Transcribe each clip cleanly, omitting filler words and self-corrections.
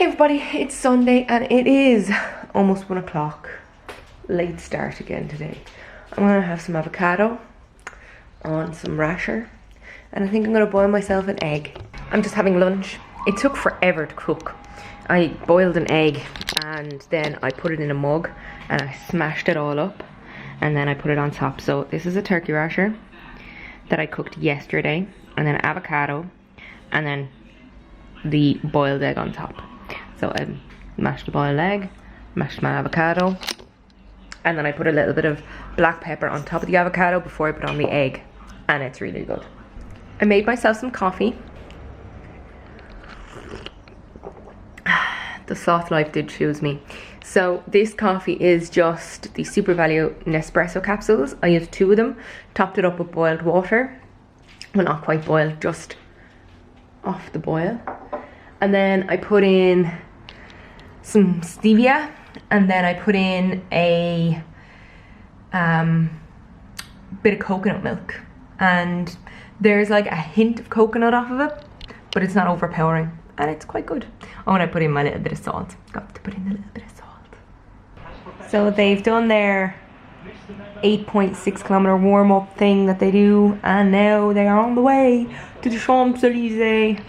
Hey everybody, it's Sunday and it is almost 1 o'clock. Late start again today. I'm gonna have some avocado on some rasher and I think I'm gonna boil myself an egg. I'm just having lunch. It took forever to cook. I boiled an egg and then I put it in a mug and I smashed it all up and then I put it on top. So this is a turkey rasher that I cooked yesterday, and then avocado, and then the boiled egg on top. So I mashed the boiled egg, mashed my avocado, and then I put a little bit of black pepper on top of the avocado before I put on the egg, and it's really good. I made myself some coffee. The soft life did choose me. So this coffee is just the Super Value Nespresso capsules. I used 2 of them, topped it up with boiled water. Well, not quite boiled, just off the boil. And then I put in some stevia, and then I put in a bit of coconut milk, and there's like a hint of coconut off of it, but it's not overpowering and it's quite good. Oh, and I put in my little bit of salt. Got to put in a little bit of salt. So they've done their 8.6 kilometer warm-up thing that they do, and now they are on the way to the Champs-Elysees.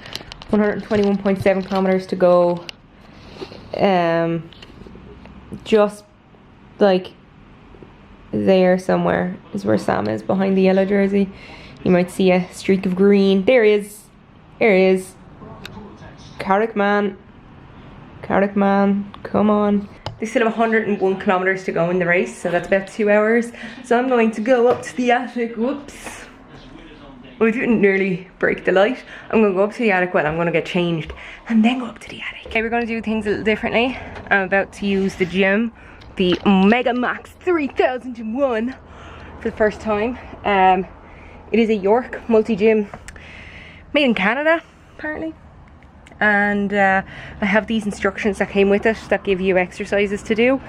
121.7 kilometers to go. Just like there somewhere is where Sam is, behind the yellow jersey. You might see a streak of green. There he is. There he is. Carrick man, come on. They still have 101 kilometers to go in the race, so that's about 2 hours. So I'm going to go up to the attic. Whoops. I didn't nearly break the light. I'm going to go up to the attic. Well, I'm going to get changed and then go up to the attic. Okay, we're going to do things a little differently. I'm about to use the gym, the Mega Max 3001 for the first time. It is a York multi-gym made in Canada, apparently. And I have these instructions that came with it that give you exercises to do.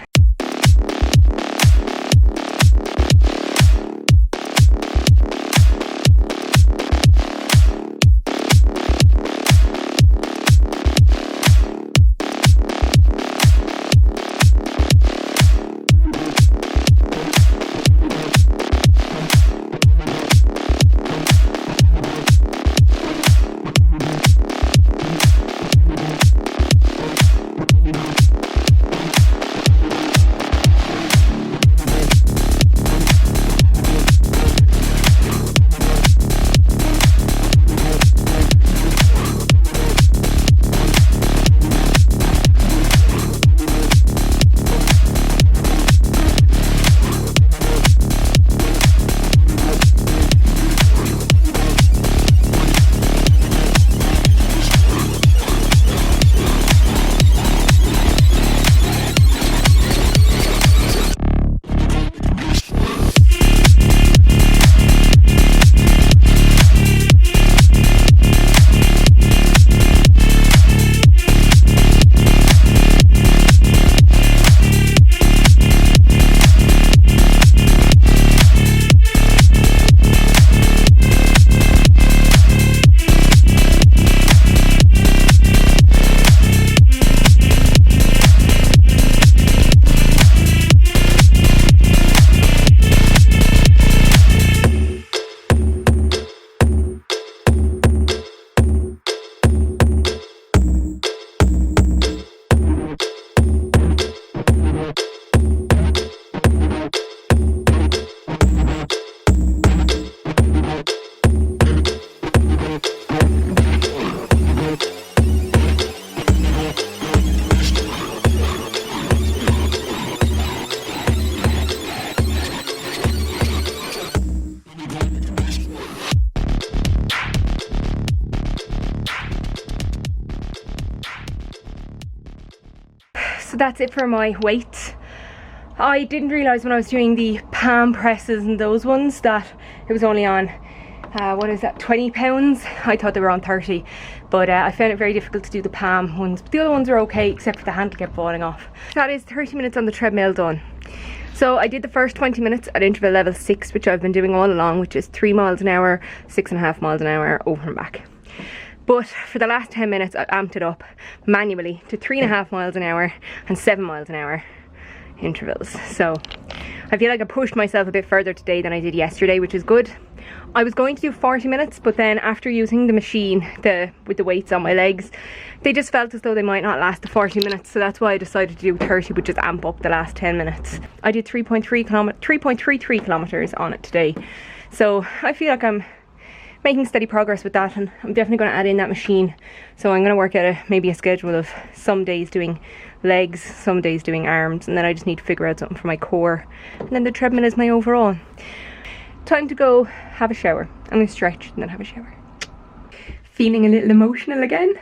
So that's it for my weight. I didn't realise when I was doing the palm presses and those ones that it was only on what is that, 20 pounds? I thought they were on 30, but I found it very difficult to do the palm ones. But the other ones are okay, except for the handle kept falling off. That is 30 minutes on the treadmill done. So I did the first 20 minutes at interval level 6, which I've been doing all along, which is 3 miles an hour, 6.5 miles an hour, over and back. But for the last 10 minutes, I amped it up manually to 3.5 miles an hour and 7 miles an hour intervals. So I feel like I pushed myself a bit further today than I did yesterday, which is good. I was going to do 40 minutes, but then after using the machine with the weights on my legs, they just felt as though they might not last the 40 minutes. So that's why I decided to do 30, which is amp up the last 10 minutes. I did 3.33 kilometers on it today. So I feel like I'm making steady progress with that, and I'm definitely going to add in that machine. So I'm going to work out maybe a schedule of some days doing legs, some days doing arms, and then I just need to figure out something for my core, and then the treadmill is my overall. Time to go have a shower. I'm going to stretch and then have a shower. Feeling a little emotional again.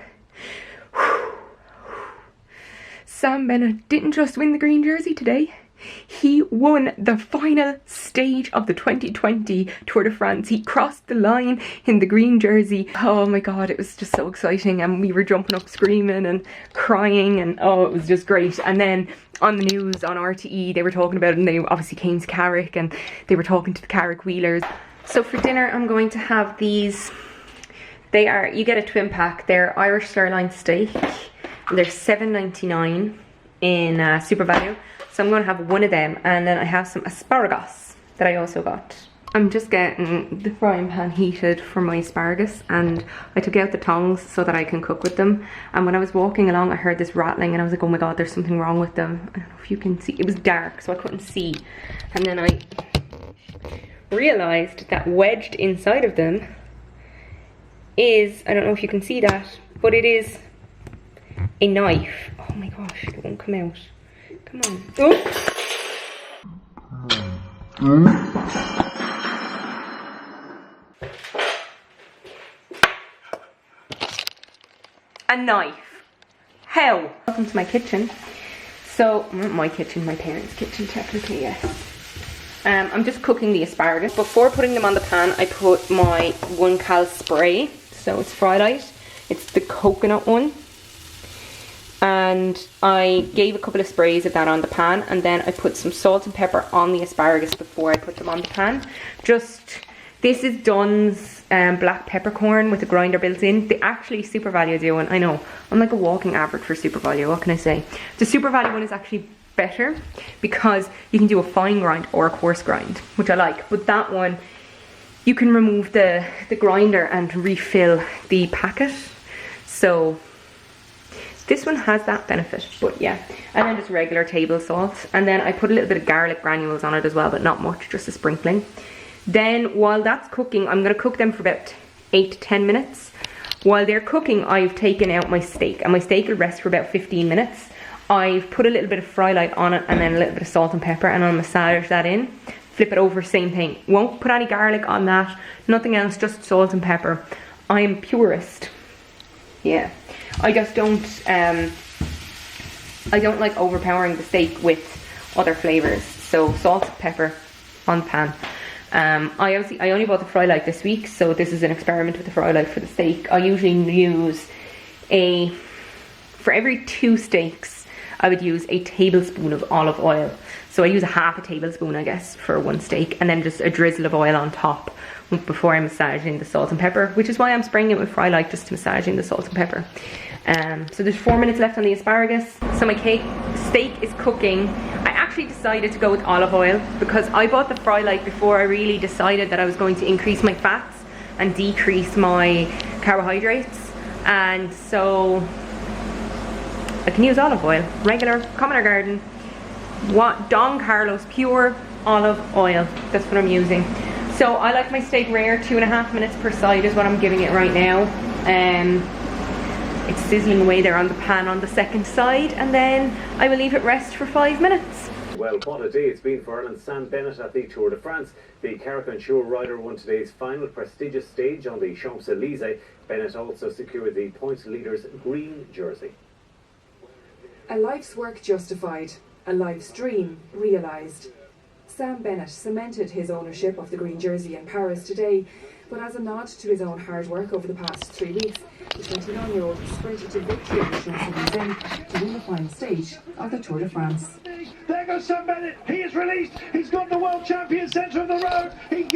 Sam Bennett didn't just win the green jersey today. He won the final stage of the 2020 Tour de France. He crossed the line in the green jersey. Oh my god, it was just so exciting, and we were jumping up screaming and crying, and oh, it was just great. And then on the news on RTE they were talking about it, and they obviously came to Carrick and they were talking to the Carrick wheelers. So for dinner I'm going to have these. They are, you get a twin pack, they're Irish sirloin steak. They're $7.99 in Super Value. So I'm going to have one of them, and then I have some asparagus that I also got. I'm just getting the frying pan heated for my asparagus, and I took out the tongs so that I can cook with them. And when I was walking along I heard this rattling and I was like, oh my god, there's something wrong with them. I don't know if you can see, it was dark so I couldn't see. And then I realised that wedged inside of them is, I don't know if you can see that, but it is a knife. Oh my gosh, it won't come out. Come on. Oh. A knife. How? Welcome to my kitchen. So, not my kitchen, my parents' kitchen technically, yes. I'm just cooking the asparagus. Before putting them on the pan, I put my 1 cal spray. So it's Frylight. It's the coconut one. And I gave a couple of sprays of that on the pan, and then I put some salt and pepper on the asparagus before I put them on the pan. This is Dunne's black peppercorn with a grinder built in. They actually Super Value do one. I know, I'm like a walking advert for Super Value, what can I say? The Super Value one is actually better because you can do a fine grind or a coarse grind, which I like. But that one, you can remove the grinder and refill the packet. So this one has that benefit, but yeah. And then just regular table salt. And then I put a little bit of garlic granules on it as well, but not much, just a sprinkling. Then while that's cooking, I'm going to cook them for about 8 to 10 minutes. While they're cooking, I've taken out my steak, and my steak will rest for about 15 minutes. I've put a little bit of Frylight on it, and then a little bit of salt and pepper, and I'll massage that in. Flip it over, same thing. Won't put any garlic on that, nothing else, just salt and pepper. I'm purist. Yeah. I just don't, I don't like overpowering the steak with other flavours. So salt, pepper on the pan. I only bought the Frylight this week, so this is an experiment with the Frylight for the steak. I usually use for every 2 steaks, I would use a tablespoon of olive oil. So I use a half a tablespoon, I guess, for 1 steak, and then just a drizzle of oil on top before I massage in the salt and pepper, which is why I'm spraying it with Frylight, just to massage in the salt and pepper. So there's 4 minutes left on the asparagus. So my steak is cooking. I actually decided to go with olive oil because I bought the Frylight before I really decided that I was going to increase my fats and decrease my carbohydrates. And so I can use olive oil, regular, Common Garden, Don Carlos pure olive oil. That's what I'm using. So I like my steak rare. 2.5 minutes per side is what I'm giving it right now. It's sizzling away there on the pan on the second side, and then I will leave it rest for 5 minutes. Well, what a day it's been for Ireland's Sam Bennett at the Tour de France. The Carrick-on-Suir rider won today's final prestigious stage on the Champs-Élysées. Bennett also secured the points leader's green jersey. A life's work justified, a life's dream realised. Sam Bennett cemented his ownership of the green jersey in Paris today, but as a nod to his own hard work over the past 3 weeks, the 29-year-old sprinted to victory at the Champs-Élysées to win the final stage of the Tour de France. There goes Sam Bennett, he is released, he's got the world champion centre of the road, he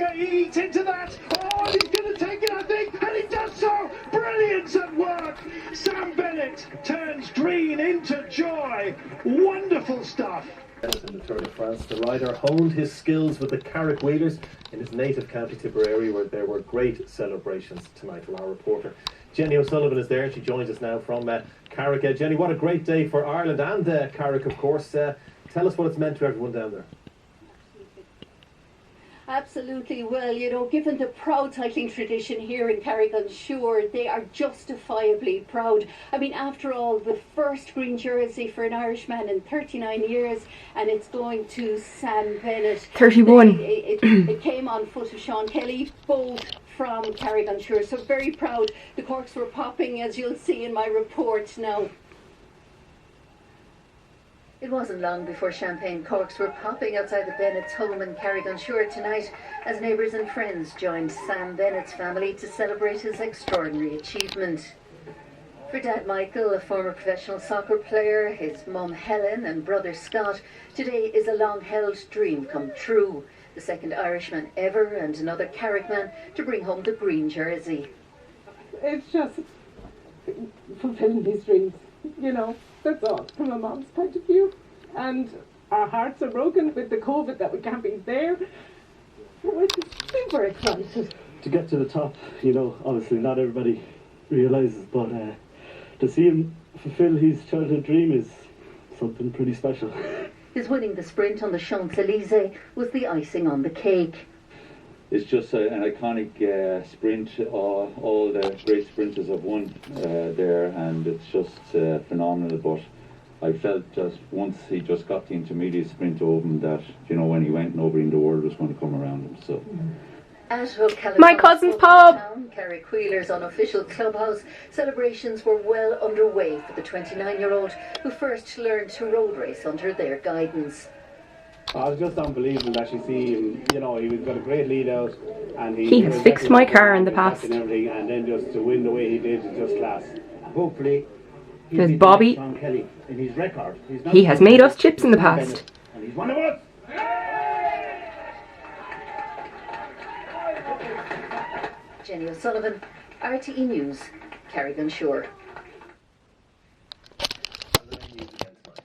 eats into that, oh, and he's going to take it, I think, and he does so! Oh, brilliance at work. Sam Bennett turns green into joy. Wonderful stuff. In the Tour de France, the rider honed his skills with the Carrick wheelers in his native county Tipperary, where there were great celebrations tonight. Well, our reporter Jenny O'Sullivan is there. She joins us now from Carrick. Jenny, what a great day for Ireland and Carrick, of course. Tell us what it's meant to everyone down there. Absolutely. Well, you know, given the proud cycling tradition here in Carrick-on-Suir, they are justifiably proud. I mean, after all, the first green jersey for an Irishman in 39 years, and it's going to Sam Bennett. 31. It came on foot of Sean Kelly, both from Carrick-on-Suir, so very proud. The corks were popping, as you'll see in my report now. It wasn't long before champagne corks were popping outside the Bennett's home in Carrick-on-Suir tonight as neighbours and friends joined Sam Bennett's family to celebrate his extraordinary achievement. For Dad Michael, a former professional soccer player, his mum Helen and brother Scott, today is a long-held dream come true. The second Irishman ever and another Carrickman to bring home the green jersey. It's just fulfilling his dreams, you know. That's all, from a mom's point of view. And our hearts are broken with the COVID that we can't be there. But we're just super excited. To get to the top, you know, obviously not everybody realises, but to see him fulfil his childhood dream is something pretty special. His winning the sprint on the Champs-Élysées was the icing on the cake. It's just an iconic sprint. All the great sprinters have won there, and it's just phenomenal. But I felt just once he just got the intermediate sprint open that, you know, when he went, nobody in the world was going to come around him. So. At My cousin's pub! Carrick Wheeler's unofficial clubhouse, celebrations were well underway for the 29-year-old who first learned to road race under their guidance. It was just unbelievable to actually see him. You know, he was got a great lead out, and He has fixed my car in the past. And everything, and then just to win the way he did is just class. Hopefully, There's Bobby. Sean Kelly in his record. He has made us chips in the past. And he's one of us. Jenny O'Sullivan, RTE News, Carrick-on-Suir.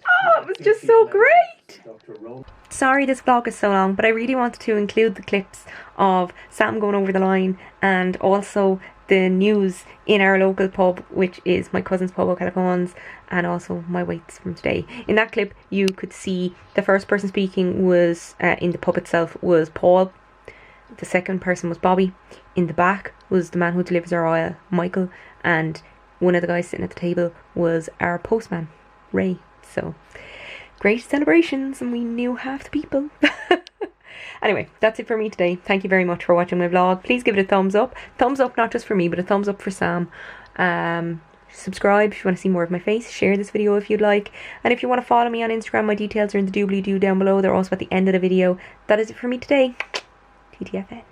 Oh, it was just so great! Sorry this vlog is so long, but I really wanted to include the clips of Sam going over the line and also the news in our local pub, which is my cousin's pub, Carrick-on, and also my weights from today. In that clip, you could see the first person speaking was, in the pub itself, was Paul. The second person was Bobby. In the back was the man who delivers our oil, Michael, and one of the guys sitting at the table was our postman, Ray. So, great celebrations, and we knew half the people. Anyway, that's it for me today. Thank you very much for watching my vlog. Please give it a thumbs up. Thumbs up not just for me, but a thumbs up for Sam. Subscribe if you want to see more of my face. Share this video if you'd like. And if you want to follow me on Instagram, my details are in the doobly-doo down below. They're also at the end of the video. That is it for me today. TTFN.